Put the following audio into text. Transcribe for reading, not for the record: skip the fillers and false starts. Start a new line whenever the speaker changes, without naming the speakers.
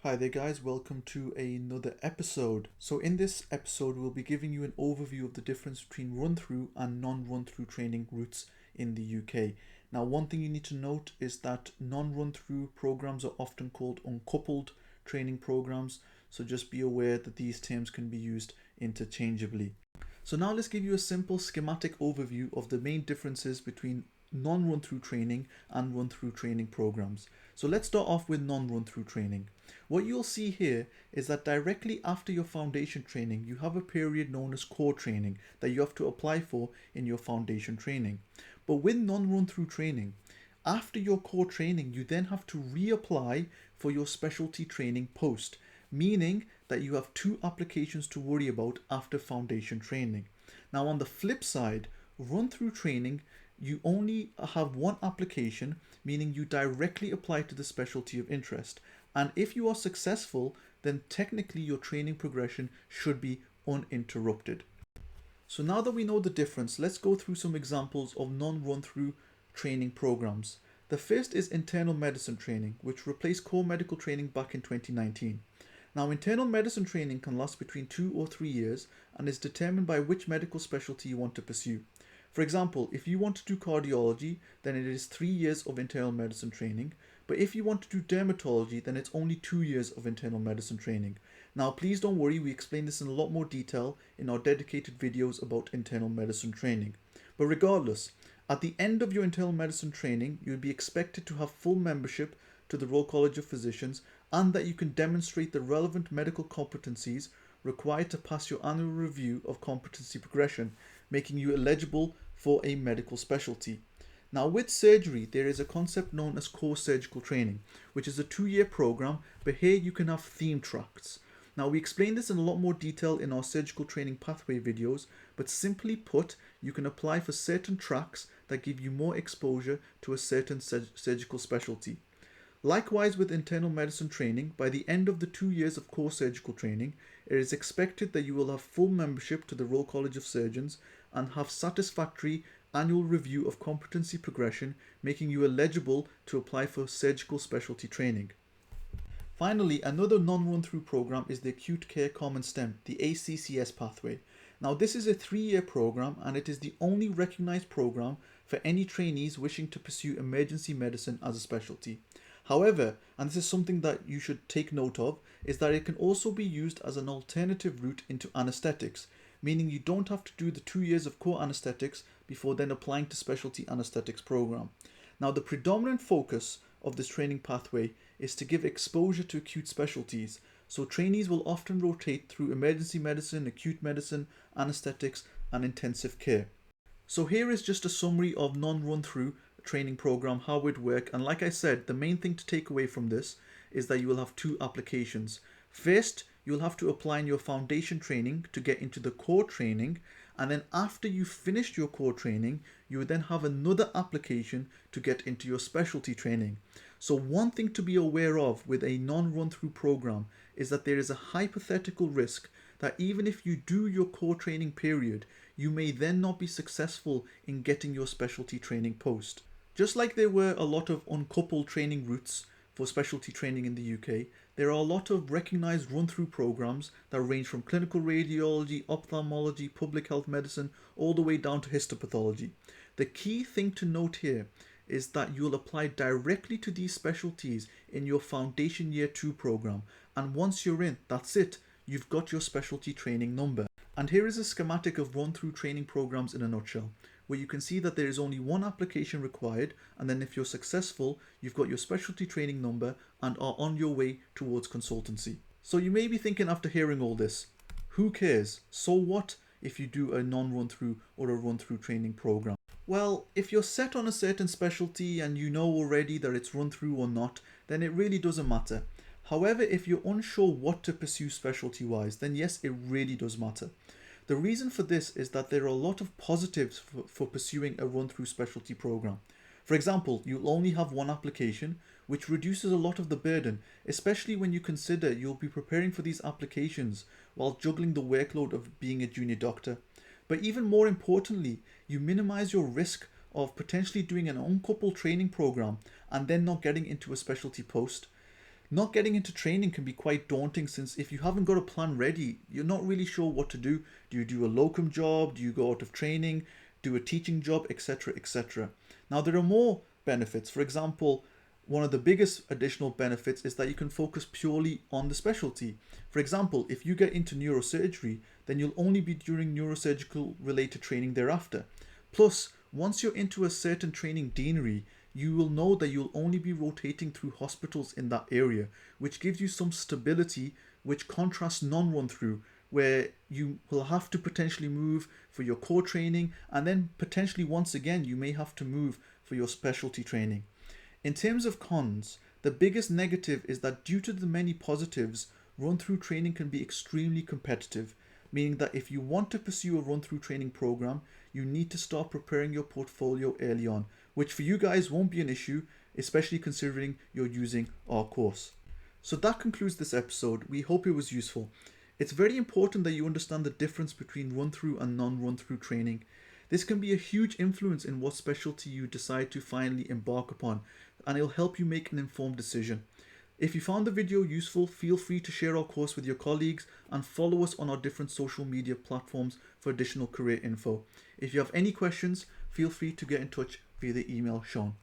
Hi there guys, welcome to another episode. So in this episode we'll be giving you an overview of the difference between run-through and non-run-through training routes in the UK. Now one thing you need to note is that non-run-through programs are often called uncoupled training programs, so just be aware that these terms can be used interchangeably. So now let's give you a simple schematic overview of the main differences between non-run-through training and run-through training programs. So let's start off with non-run-through training. What you'll see here is that directly after your foundation training, you have a period known as core training that you have to apply for in your foundation training. But with non-run-through training, after your core training, you then have to reapply for your specialty training post, meaning that you have two applications to worry about after foundation training. Now on the flip side, run-through training, you only have one application, meaning you directly apply to the specialty of interest. And if you are successful, then technically your training progression should be uninterrupted. So now that we know the difference, let's go through some examples of non-run-through training programs. The first is internal medicine training, which replaced core medical training back in 2019. Now, internal medicine training can last between 2 or 3 years and is determined by which medical specialty you want to pursue. For example, if you want to do cardiology, then it is 3 years of internal medicine training. But if you want to do dermatology, then it's only 2 years of internal medicine training. Now, please don't worry, we explain this in a lot more detail in our dedicated videos about internal medicine training. But regardless, at the end of your internal medicine training, you'll be expected to have full membership to the Royal College of Physicians and that you can demonstrate the relevant medical competencies required to pass your annual review of competency progression, making you eligible for a medical specialty. Now with surgery, there is a concept known as core surgical training, which is a 2-year program, but here you can have theme tracks. Now we explain this in a lot more detail in our surgical training pathway videos, but simply put, you can apply for certain tracks that give you more exposure to a certain surgical specialty. Likewise with internal medicine training, by the end of the 2 years of core surgical training, it is expected that you will have full membership to the Royal College of Surgeons and have satisfactory annual review of competency progression, making you eligible to apply for surgical specialty training. Finally, another non-run-through program is the Acute Care Common STEM, the ACCS pathway. Now this is a 3-year program and it is the only recognized program for any trainees wishing to pursue emergency medicine as a specialty. However, and this is something that you should take note of, is that it can also be used as an alternative route into anesthetics, meaning you don't have to do the 2 years of core anesthetics before then applying to specialty anesthetics program. Now the predominant focus of this training pathway is to give exposure to acute specialties, so trainees will often rotate through emergency medicine, acute medicine, anesthetics and intensive care. So here is just a summary of non-run-through training program, how it would work, and like I said, the main thing to take away from this is that you will have two applications. First, you'll have to apply in your foundation training to get into the core training, and then after you finished your core training, you would then have another application to get into your specialty training. So one thing to be aware of with a non-run-through program is that there is a hypothetical risk that even if you do your core training period, you may then not be successful in getting your specialty training post. Just like there were a lot of uncoupled training routes for specialty training in the UK, there are a lot of recognized run-through programs that range from clinical radiology, ophthalmology, public health medicine, all the way down to histopathology. The key thing to note here is that you'll apply directly to these specialties in your foundation year 2 program, and once you're in, that's it, you've got your specialty training number. And here is a schematic of run-through training programs in a nutshell, where you can see that there is only one application required, and then if you're successful, you've got your specialty training number and are on your way towards consultancy. So you may be thinking after hearing all this, who cares? So what if you do a non-run-through or a run-through training program? Well, if you're set on a certain specialty and you know already that it's run-through or not, then it really doesn't matter. However, if you're unsure what to pursue specialty-wise, then yes, it really does matter. The reason for this is that there are a lot of positives for pursuing a run-through specialty program. For example, you'll only have one application, which reduces a lot of the burden, especially when you consider you'll be preparing for these applications while juggling the workload of being a junior doctor. But even more importantly, you minimize your risk of potentially doing an uncoupled training program and then not getting into a specialty post. Not getting into training can be quite daunting, since if you haven't got a plan ready, you're not really sure what to do. Do you do a locum job? Do you go out of training? Do a teaching job, etc., etc.? Now, there are more benefits. For example, one of the biggest additional benefits is that you can focus purely on the specialty. For example, if you get into neurosurgery, then you'll only be doing neurosurgical related training thereafter. Plus, once you're into a certain training deanery, you will know that you'll only be rotating through hospitals in that area, which gives you some stability, which contrasts non-run through, where you will have to potentially move for your core training, and then potentially once again you may have to move for your specialty training. In terms of cons, the biggest negative is that due to the many positives, run through training can be extremely competitive, meaning that if you want to pursue a run through training program, you need to start preparing your portfolio early on, which for you guys won't be an issue, especially considering you're using our course. So that concludes this episode. We hope it was useful. It's very important that you understand the difference between run through and non run through training. This can be a huge influence in what specialty you decide to finally embark upon, and it'll help you make an informed decision. If you found the video useful, feel free to share our course with your colleagues and follow us on our different social media platforms for additional career info. If you have any questions, feel free to get in touch via the email shown.